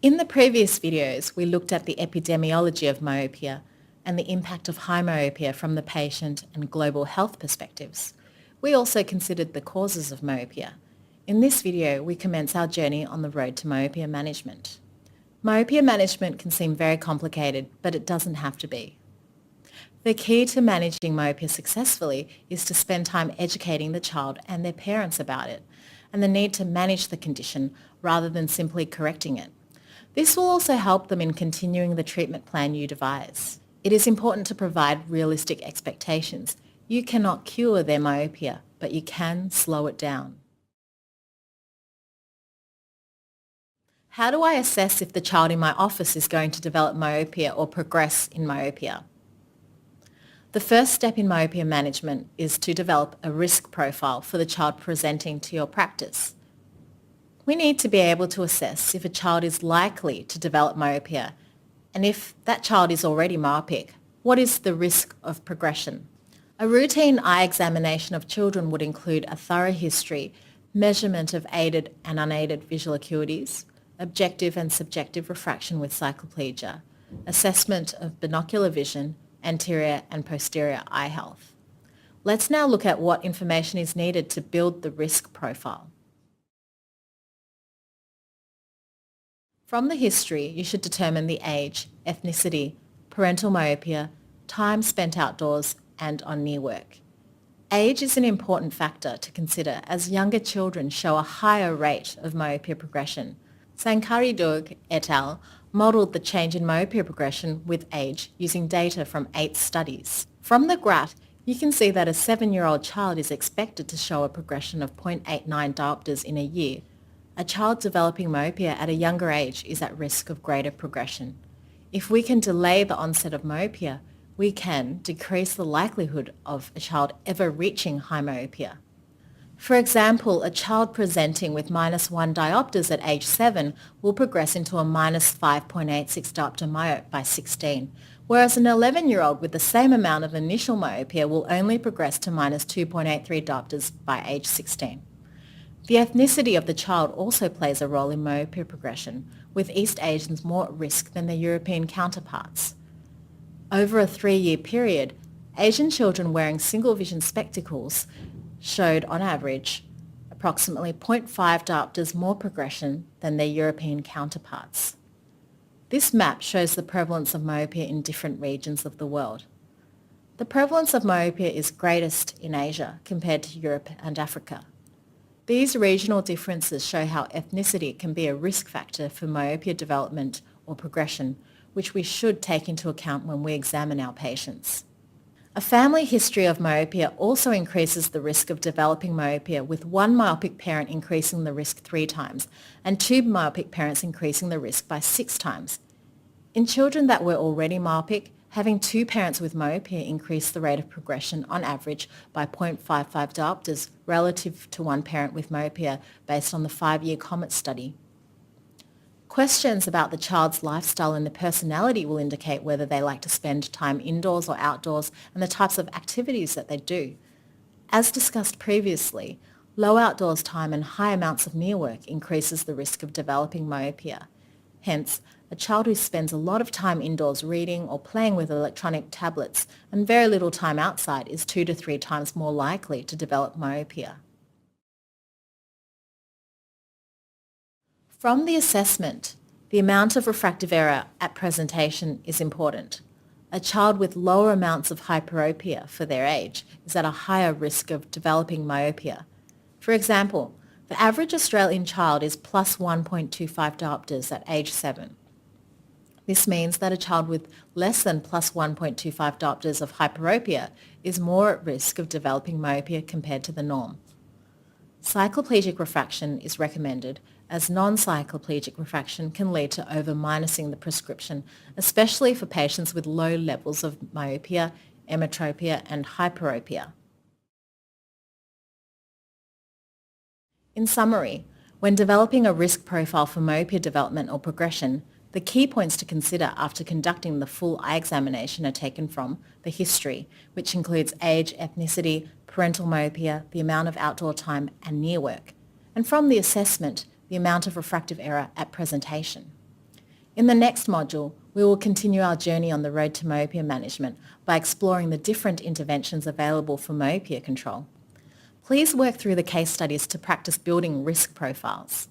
In the previous videos, we looked at the epidemiology of myopia and the impact of high myopia from the patient and global health perspectives. We also considered the causes of myopia. In this video, we commence our journey on the road to myopia management. Myopia management can seem very complicated, but it doesn't have to be. The key to managing myopia successfully is to spend time educating the child and their parents about it, and the need to manage the condition rather than simply correcting it. This will also help them in continuing the treatment plan you devise. It is important to provide realistic expectations. You cannot cure their myopia, but you can slow it down. How do I assess if the child in my office is going to develop myopia or progress in myopia? The first step in myopia management is to develop a risk profile for the child presenting to your practice. We need to be able to assess if a child is likely to develop myopia, and if that child is already myopic, what is the risk of progression? A routine eye examination of children would include a thorough history, measurement of aided and unaided visual acuities, objective and subjective refraction with cycloplegia, assessment of binocular vision, anterior and posterior eye health. Let's now look at what information is needed to build the risk profile. From the history, you should determine the age, ethnicity, parental myopia, time spent outdoors and on near work. Age is an important factor to consider as younger children show a higher rate of myopia progression. Sankari Durg et al. Modelled the change in myopia progression with age using data from 8 studies. From the graph, you can see that a 7-year-old child is expected to show a progression of 0.89 diopters in a year. A child developing myopia at a younger age is at risk of greater progression. If we can delay the onset of myopia, we can decrease the likelihood of a child ever reaching high myopia. For example, a child presenting with -1 diopters at age 7 will progress into a -5.86 diopter myope by 16, whereas an 11-year-old with the same amount of initial myopia will only progress to -2.83 diopters by age 16. The ethnicity of the child also plays a role in myopia progression, with East Asians more at risk than their European counterparts. Over a 3-year period, Asian children wearing single vision spectacles showed, on average, approximately 0.5 diopters more progression than their European counterparts. This map shows the prevalence of myopia in different regions of the world. The prevalence of myopia is greatest in Asia compared to Europe and Africa. These regional differences show how ethnicity can be a risk factor for myopia development or progression, which we should take into account when we examine our patients. A family history of myopia also increases the risk of developing myopia, with 1 myopic parent increasing the risk 3 times and 2 myopic parents increasing the risk by 6 times. In children that were already myopic, having 2 parents with myopia increased the rate of progression on average by 0.55 diopters relative to 1 parent with myopia based on the 5-year COMET study. Questions about the child's lifestyle and their personality will indicate whether they like to spend time indoors or outdoors and the types of activities that they do. As discussed previously, low outdoors time and high amounts of near work increases the risk of developing myopia. Hence, a child who spends a lot of time indoors reading or playing with electronic tablets and very little time outside is 2 to 3 times more likely to develop myopia. From the assessment, the amount of refractive error at presentation is important. A child with lower amounts of hyperopia for their age is at a higher risk of developing myopia. For example, the average Australian child is plus 1.25 diopters at age 7. This means that a child with less than plus 1.25 diopters of hyperopia is more at risk of developing myopia compared to the norm. Cycloplegic refraction is recommended, as non-cycloplegic refraction can lead to over-minusing the prescription, especially for patients with low levels of myopia, emmetropia and hyperopia. In summary, when developing a risk profile for myopia development or progression, the key points to consider after conducting the full eye examination are taken from the history, which includes age, ethnicity, parental myopia, the amount of outdoor time and near work, and from the assessment, the amount of refractive error at presentation. In the next module, we will continue our journey on the road to myopia management by exploring the different interventions available for myopia control. Please work through the case studies to practice building risk profiles.